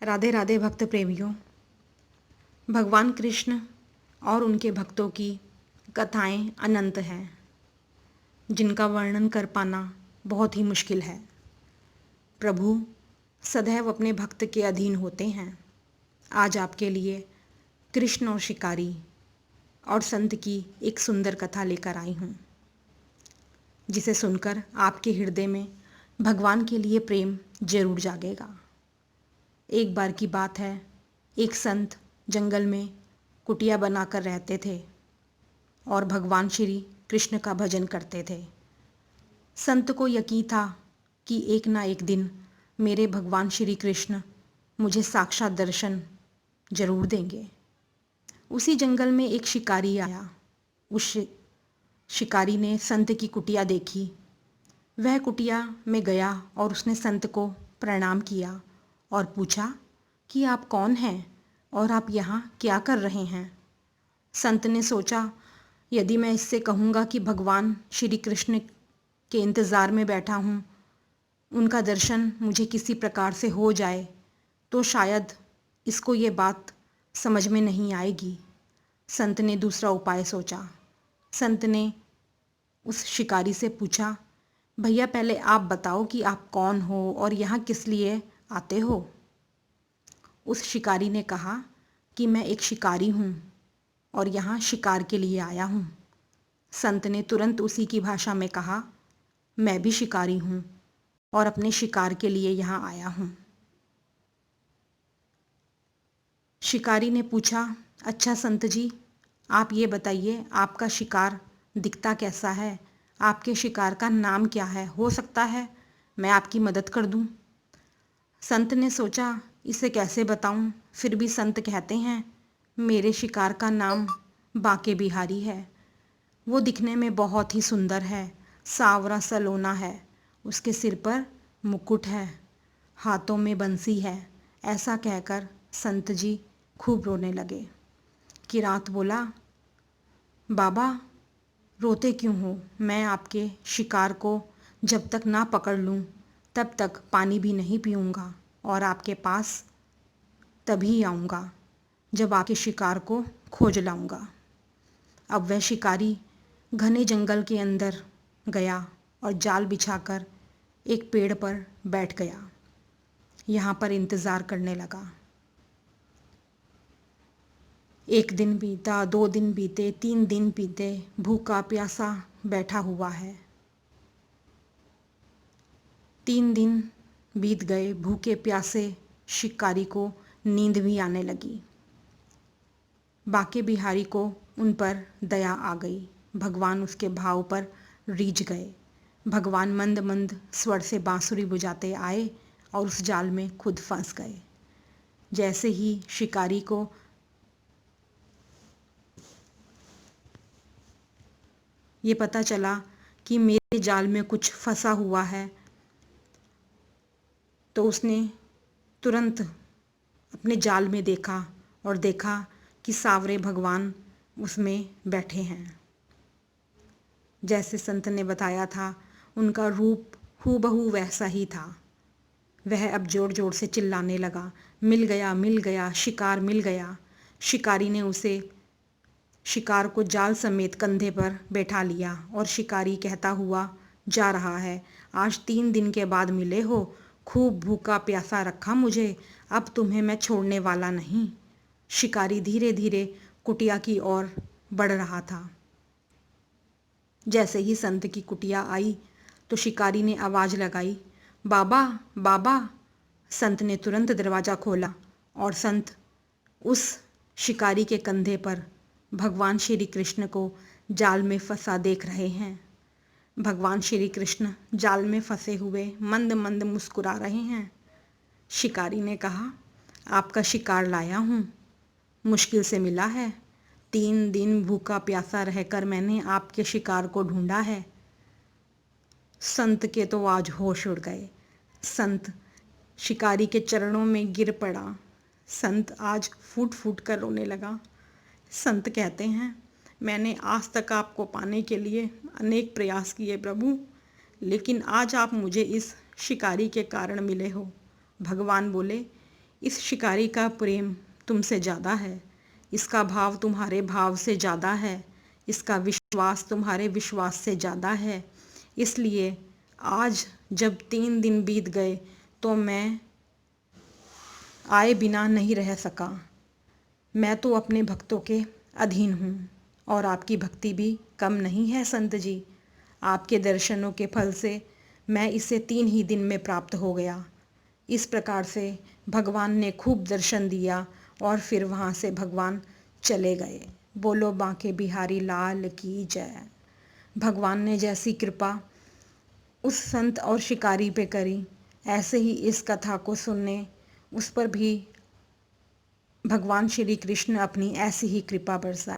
राधे राधे भक्त प्रेमियों। भगवान कृष्ण और उनके भक्तों की कथाएं अनंत हैं, जिनका वर्णन कर पाना बहुत ही मुश्किल है। प्रभु सदैव अपने भक्त के अधीन होते हैं। आज आपके लिए कृष्ण और शिकारी और संत की एक सुंदर कथा लेकर आई हूँ, जिसे सुनकर आपके हृदय में भगवान के लिए प्रेम जरूर जागेगा। एक बार की बात है, एक संत जंगल में कुटिया बनाकर रहते थे और भगवान श्री कृष्ण का भजन करते थे। संत को यकीन था कि एक ना एक दिन मेरे भगवान श्री कृष्ण मुझे साक्षात दर्शन जरूर देंगे। उसी जंगल में एक शिकारी आया। उस शिकारी ने संत की कुटिया देखी। वह कुटिया में गया और उसने संत को प्रणाम किया और पूछा कि आप कौन हैं और आप यहाँ क्या कर रहे हैं। संत ने सोचा, यदि मैं इससे कहूँगा कि भगवान श्री कृष्ण के इंतज़ार में बैठा हूँ, उनका दर्शन मुझे किसी प्रकार से हो जाए, तो शायद इसको ये बात समझ में नहीं आएगी। संत ने दूसरा उपाय सोचा। संत ने उस शिकारी से पूछा, भैया पहले आप बताओ कि आप कौन हो और यहाँ किस लिए आते हो। उस शिकारी ने कहा कि मैं एक शिकारी हूँ और यहाँ शिकार के लिए आया हूँ। संत ने तुरंत उसी की भाषा में कहा, मैं भी शिकारी हूँ और अपने शिकार के लिए यहाँ आया हूँ। शिकारी ने पूछा, अच्छा संत जी, आप ये बताइए आपका शिकार दिखता कैसा है, आपके शिकार का नाम क्या है, हो सकता है मैं आपकी मदद कर दूँ। संत ने सोचा, इसे कैसे बताऊं। फिर भी संत कहते हैं, मेरे शिकार का नाम बांके बिहारी है। वो दिखने में बहुत ही सुंदर है, सांवरा सलोना है, उसके सिर पर मुकुट है, हाथों में बंसी है। ऐसा कहकर संत जी खूब रोने लगे। किरात बोला, बाबा रोते क्यों हो, मैं आपके शिकार को जब तक ना पकड़ लूं तब तक पानी भी नहीं पीऊँगा और आपके पास तभी आऊँगा जब आपके शिकार को खोज लाऊँगा। अब वह शिकारी घने जंगल के अंदर गया और जाल बिछाकर एक पेड़ पर बैठ गया। यहाँ पर इंतज़ार करने लगा। एक दिन बीता, 2 दिन बीते, 3 दिन बीते, भूखा प्यासा बैठा हुआ है। 3 दिन बीत गए। भूखे प्यासे शिकारी को नींद भी आने लगी। बांके बिहारी को उन पर दया आ गई। भगवान उसके भाव पर रीझ गए। भगवान मंद मंद स्वर से बांसुरी बजाते आए और उस जाल में खुद फंस गए। जैसे ही शिकारी को ये पता चला कि मेरे जाल में कुछ फंसा हुआ है, तो उसने तुरंत अपने जाल में देखा और देखा कि सांवरे भगवान उसमें बैठे हैं। जैसे संत ने बताया था, उनका रूप हूबहू वैसा ही था। वह अब जोर जोर से चिल्लाने लगा, मिल गया, मिल गया, शिकार मिल गया। शिकारी ने उसे शिकार को जाल समेत कंधे पर बैठा लिया और शिकारी कहता हुआ जा रहा है, आज 3 दिन के बाद मिले हो, खूब भूखा प्यासा रखा मुझे, अब तुम्हें मैं छोड़ने वाला नहीं। शिकारी धीरे धीरे कुटिया की ओर बढ़ रहा था। जैसे ही संत की कुटिया आई तो शिकारी ने आवाज़ लगाई, बाबा बाबा। संत ने तुरंत दरवाज़ा खोला और संत उस शिकारी के कंधे पर भगवान श्री कृष्ण को जाल में फंसा देख रहे हैं। भगवान श्री कृष्ण जाल में फंसे हुए मंद मंद मुस्कुरा रहे हैं। शिकारी ने कहा, आपका शिकार लाया हूँ, मुश्किल से मिला है। 3 दिन भूखा प्यासा रहकर मैंने आपके शिकार को ढूंढा है। संत के तो आज होश उड़ गए। संत शिकारी के चरणों में गिर पड़ा। संत आज फूट फूट कर रोने लगा। संत कहते हैं, मैंने आज तक आपको पाने के लिए अनेक प्रयास किए प्रभु, लेकिन आज आप मुझे इस शिकारी के कारण मिले हो। भगवान बोले, इस शिकारी का प्रेम तुमसे ज़्यादा है, इसका भाव तुम्हारे भाव से ज़्यादा है, इसका विश्वास तुम्हारे विश्वास से ज़्यादा है। इसलिए आज जब 3 दिन बीत गए तो मैं आए बिना नहीं रह सका। मैं तो अपने भक्तों के अधीन हूँ और आपकी भक्ति भी कम नहीं है संत जी। आपके दर्शनों के फल से मैं इसे 3 ही दिन में प्राप्त हो गया। इस प्रकार से भगवान ने खूब दर्शन दिया और फिर वहाँ से भगवान चले गए। बोलो बांके बिहारी लाल की जय। भगवान ने जैसी कृपा उस संत और शिकारी पे करी, ऐसे ही इस कथा को सुनने उस पर भी भगवान श्री कृष्ण अपनी ऐसी ही कृपा बरसाए।